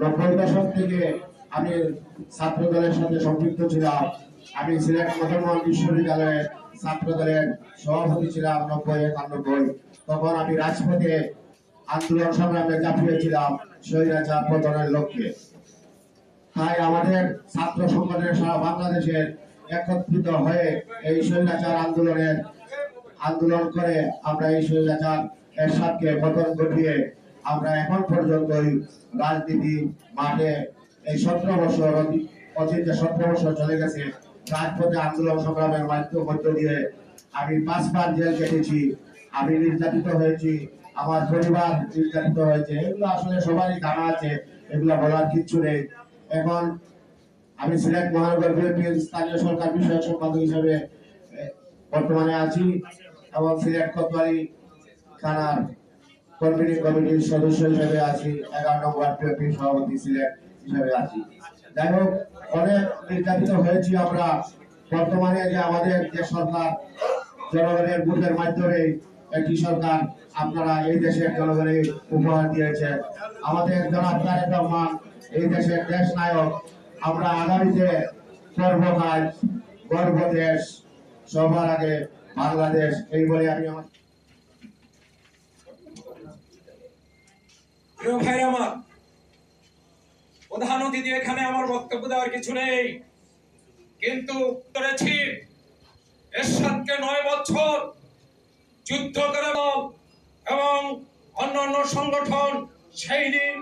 90 দশক থেকে আমি ছাত্র দলের সাথে সম্পৃক্ত ছিলাম। আমি সিলেট মহানগর বিশ্ববিদ্যালয়ের ছাত্র দলের সভাপতি ছিলাম 90-91। তখন আমি রাজপথে আন্দোলন সংগ্রামে ঝাঁপিয়েছিলাম স্বৈরাচার পতনের লক্ষ্যে। তাই আমাদের ছাত্র সংগঠনের সারা বাংলাদেশের একত্রিত হয়ে এই স্বৈরাচার আন্দোলন করে আমরা এই স্বৈরাচার এরশাদকে পতন ঘটিয়ে আমরা এখন পর্যন্ত রাজনীতি মাঠে এই 17 বছর অতীতে 17 বছর চলে গেছে। রাজপথে আন্দোলন সংগ্রামের মধ্য দিয়ে আমি 5বার জেল কেটেছি, আমি নির্যাতিত হয়েছি, আমার পরিবার নির্যাতিত হয়েছে। এগুলো আসলে সবারই জানা আছে, এগুলো বলার কিচ্ছু নেই। এখন আমি সিলেট মহানগর বিএনপির স্থানীয় সরকার বিষয়ক সম্পাদক হিসেবে বর্তমানে আছি এবং সিলেট কোতোয়ালি থানার কনভেনিং কমিটির সদস্য হিসেবে আছি, 11 নং ওয়ার্ড বিএনপির সভাপতি সিলেট হিসেবে আছি। যাই হোক, অনেক নির্যাতিত হয়েছি আমরা। বর্তমানে যে আমাদের যে সরকার জনগণের ভোটের মাধ্যমে একটি সরকার আপনারা এই দেশের জনগণের উপহার দিয়েছে। আমাদের জনাব তারেক রহমান এই দেশের দেশ নায়ক। আমরা আগামীতে সর্বকাল গর্ব দেশ, সবার আগে বাংলাদেশ, এই বলে আমি আমার ভাই আমার প্রধান অতিথি এখানে আমার বক্তব্য দেওয়ার কিছু নেই, কিন্তু করেছি এরশাদকে 9 বছর যুদ্ধ করে এবং অন্যান্য সংগঠন সেই দিন